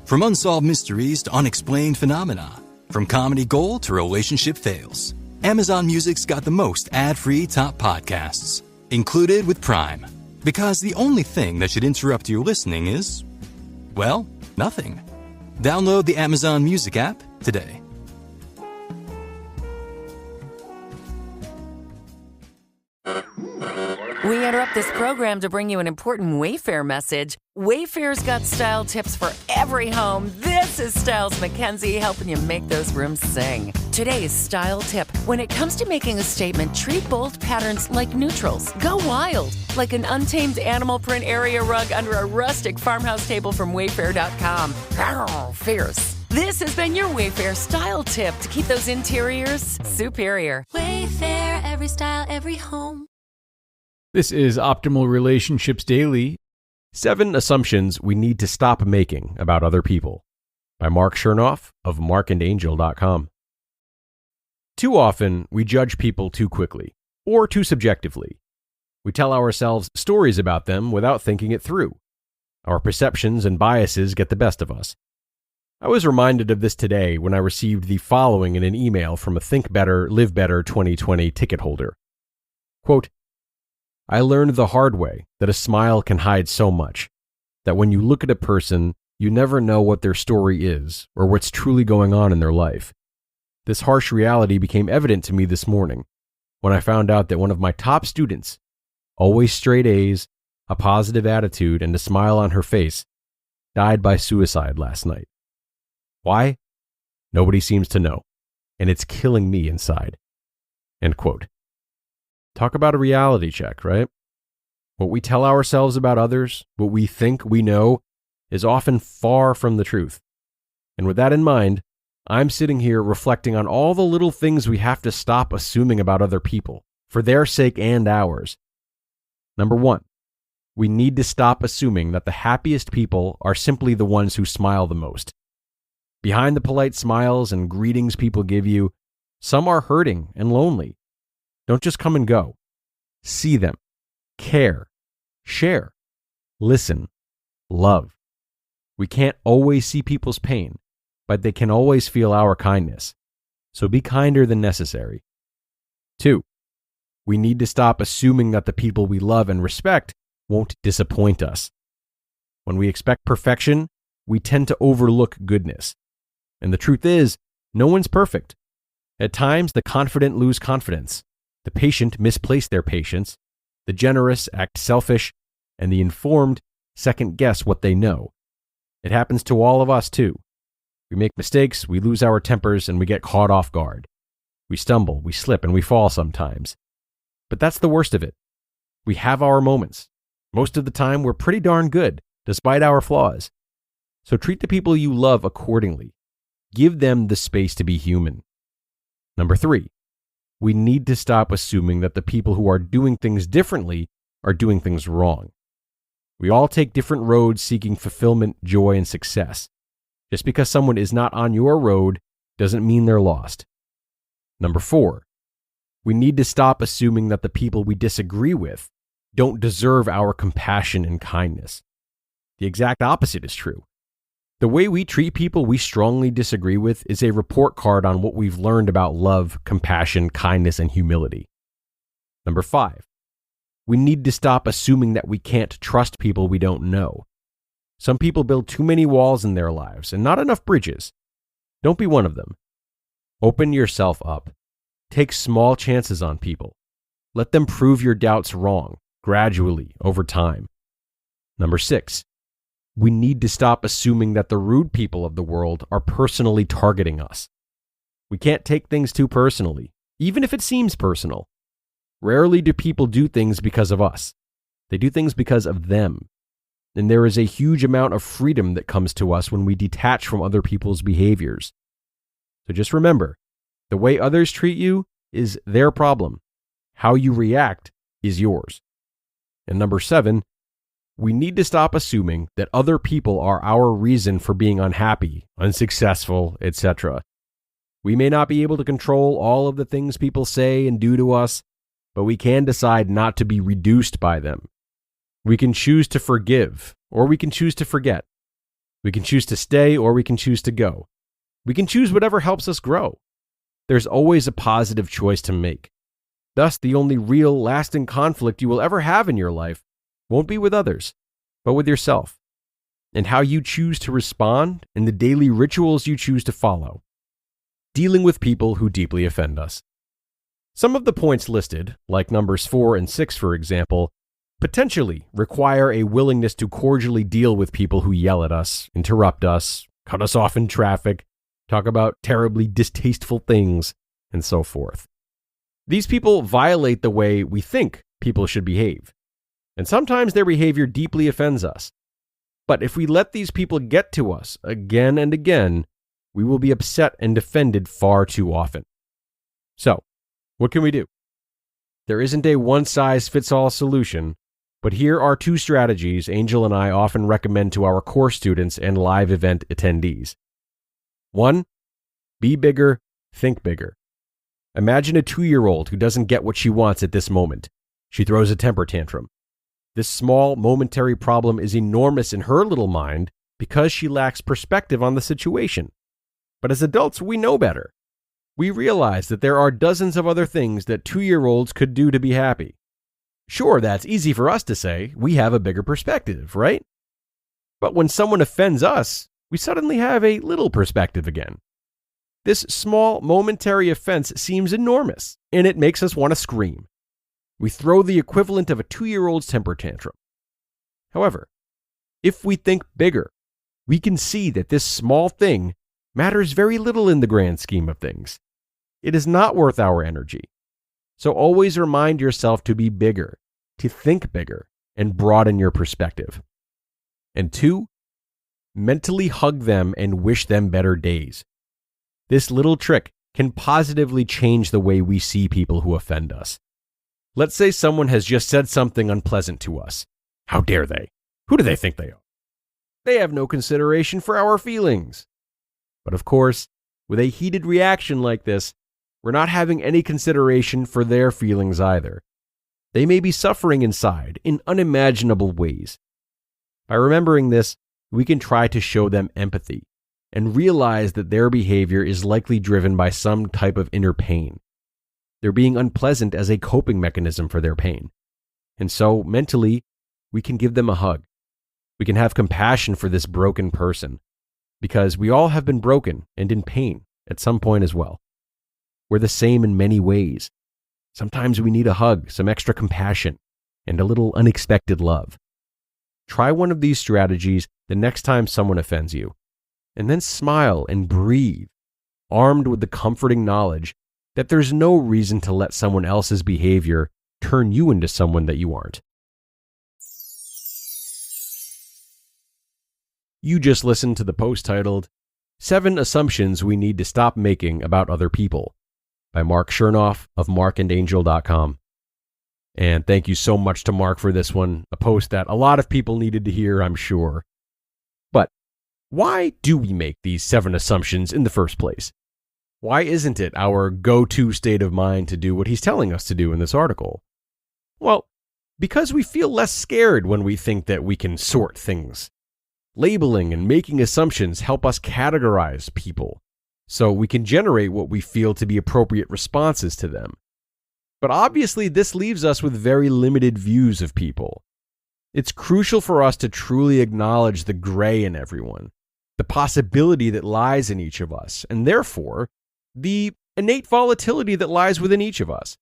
From unsolved mysteries to unexplained phenomena, from comedy gold to relationship fails, Amazon Music's got the most ad-free top podcasts, included with Prime. Because the only thing that should interrupt your listening is, well, nothing. Download the Amazon Music app today. We interrupt this program to bring you an important Wayfair message. Wayfair's got style tips for every home. This is Styles McKenzie helping you make those rooms sing. Today's style tip. When it comes to making a statement, treat bold patterns like neutrals. Go wild, like an untamed animal print area rug under a rustic farmhouse table from Wayfair.com. Arr, fierce. This has been your Wayfair style tip to keep those interiors superior. Wayfair, every style, every home. This is Optimal Relationships Daily. 7 Assumptions We Need to Stop Making About Other People by Marc Chernoff of MarcAndAngel.com. Too often, we judge people too quickly or too subjectively. We tell ourselves stories about them without thinking it through. Our perceptions and biases get the best of us. I was reminded of this today when I received the following in an email from a Think Better, Live Better 2020 ticket holder. Quote, I learned the hard way that a smile can hide so much, that when you look at a person, you never know what their story is or what's truly going on in their life. This harsh reality became evident to me this morning when I found out that one of my top students, always straight A's, a positive attitude, and a smile on her face, died by suicide last night. Why? Nobody seems to know, and it's killing me inside. End quote. Talk about a reality check, right? What we tell ourselves about others, what we think we know, is often far from the truth. And with that in mind, I'm sitting here reflecting on all the little things we have to stop assuming about other people, for their sake and ours. Number 1, we need to stop assuming that the happiest people are simply the ones who smile the most. Behind the polite smiles and greetings people give you, some are hurting and lonely. Don't just come and go. See them, care, share, listen, love. We can't always see people's pain, but they can always feel our kindness. So be kinder than necessary. 2, we need to stop assuming that the people we love and respect won't disappoint us. When we expect perfection, we tend to overlook goodness. And the truth is, no one's perfect. At times, the confident lose confidence. The patient misplace their patience, the generous act selfish, and the informed second-guess what they know. It happens to all of us, too. We make mistakes, we lose our tempers, and we get caught off guard. We stumble, we slip, and we fall sometimes. But that's the worst of it. We have our moments. Most of the time, we're pretty darn good, despite our flaws. So treat the people you love accordingly. Give them the space to be human. Number 3. We need to stop assuming that the people who are doing things differently are doing things wrong. We all take different roads seeking fulfillment, joy, and success. Just because someone is not on your road doesn't mean they're lost. Number 4, we need to stop assuming that the people we disagree with don't deserve our compassion and kindness. The exact opposite is true. The way we treat people we strongly disagree with is a report card on what we've learned about love, compassion, kindness, and humility. Number 5, we need to stop assuming that we can't trust people we don't know. Some people build too many walls in their lives and not enough bridges. Don't be one of them. Open yourself up. Take small chances on people. Let them prove your doubts wrong, gradually, over time. Number 6, we need to stop assuming that the rude people of the world are personally targeting us. We can't take things too personally, even if it seems personal. Rarely do people do things because of us. They do things because of them. And there is a huge amount of freedom that comes to us when we detach from other people's behaviors. So just remember, the way others treat you is their problem. How you react is yours. And number 7, we need to stop assuming that other people are our reason for being unhappy, unsuccessful, etc. We may not be able to control all of the things people say and do to us, but we can decide not to be reduced by them. We can choose to forgive, or we can choose to forget. We can choose to stay or we can choose to go. We can choose whatever helps us grow. There's always a positive choice to make. Thus, the only real, lasting conflict you will ever have in your life won't be with others, but with yourself, and how you choose to respond and the daily rituals you choose to follow. Dealing with people who deeply offend us. Some of the points listed, like numbers 4 and 6 for example, potentially require a willingness to cordially deal with people who yell at us, interrupt us, cut us off in traffic, talk about terribly distasteful things, and so forth. These people violate the way we think people should behave, and sometimes their behavior deeply offends us. But if we let these people get to us again and again, we will be upset and offended far too often. So, what can we do? There isn't a one-size-fits-all solution, but here are 2 strategies Angel and I often recommend to our course students and live event attendees. 1. Be bigger, think bigger. Imagine a 2-year-old who doesn't get what she wants at this moment. She throws a temper tantrum. This small, momentary problem is enormous in her little mind because she lacks perspective on the situation. But as adults, we know better. We realize that there are dozens of other things that 2-year-olds could do to be happy. Sure, that's easy for us to say. We have a bigger perspective, right? But when someone offends us, we suddenly have a little perspective again. This small, momentary offense seems enormous, and it makes us want to scream. We throw the equivalent of a 2-year-old's temper tantrum. However, if we think bigger, we can see that this small thing matters very little in the grand scheme of things. It is not worth our energy. So always remind yourself to be bigger, to think bigger, and broaden your perspective. And 2, mentally hug them and wish them better days. This little trick can positively change the way we see people who offend us. Let's say someone has just said something unpleasant to us. How dare they? Who do they think they are? They have no consideration for our feelings. But of course, with a heated reaction like this, we're not having any consideration for their feelings either. They may be suffering inside in unimaginable ways. By remembering this, we can try to show them empathy and realize that their behavior is likely driven by some type of inner pain. They're being unpleasant as a coping mechanism for their pain. And so, mentally, we can give them a hug. We can have compassion for this broken person, because we all have been broken and in pain at some point as well. We're the same in many ways. Sometimes we need a hug, some extra compassion, and a little unexpected love. Try one of these strategies the next time someone offends you, and then smile and breathe, armed with the comforting knowledge that there's no reason to let someone else's behavior turn you into someone that you aren't. You just listened to the post titled, 7 Assumptions We Need to Stop Making About Other People by Marc Chernoff of MarcAndAngel.com. And thank you so much to Marc for this one, a post that a lot of people needed to hear, I'm sure. But why do we make these 7 assumptions in the first place? Why isn't it our go-to state of mind to do what he's telling us to do in this article? Well, because we feel less scared when we think that we can sort things. Labeling and making assumptions help us categorize people, so we can generate what we feel to be appropriate responses to them. But obviously, this leaves us with very limited views of people. It's crucial for us to truly acknowledge the gray in everyone, the possibility that lies in each of us, and therefore, the innate volatility that lies within each of us.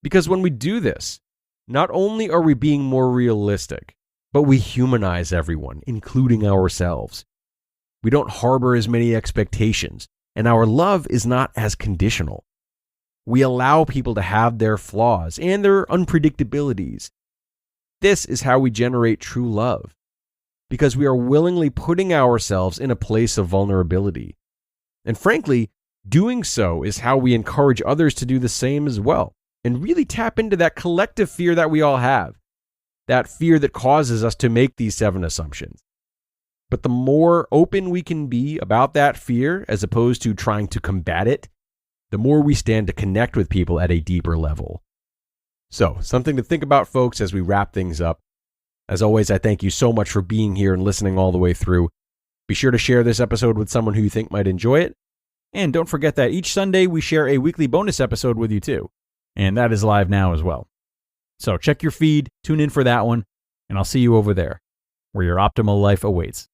Because when we do this, not only are we being more realistic, but we humanize everyone, including ourselves. We don't harbor as many expectations, and our love is not as conditional. We allow people to have their flaws and their unpredictabilities. This is how we generate true love, because we are willingly putting ourselves in a place of vulnerability. And frankly, doing so is how we encourage others to do the same as well, and really tap into that collective fear that we all have. That fear that causes us to make these 7 assumptions. But the more open we can be about that fear, as opposed to trying to combat it, the more we stand to connect with people at a deeper level. So, something to think about, folks, as we wrap things up. As always, I thank you so much for being here and listening all the way through. Be sure to share this episode with someone who you think might enjoy it. And don't forget that each Sunday we share a weekly bonus episode with you too. And that is live now as well. So check your feed, tune in for that one, and I'll see you over there, where your optimal life awaits.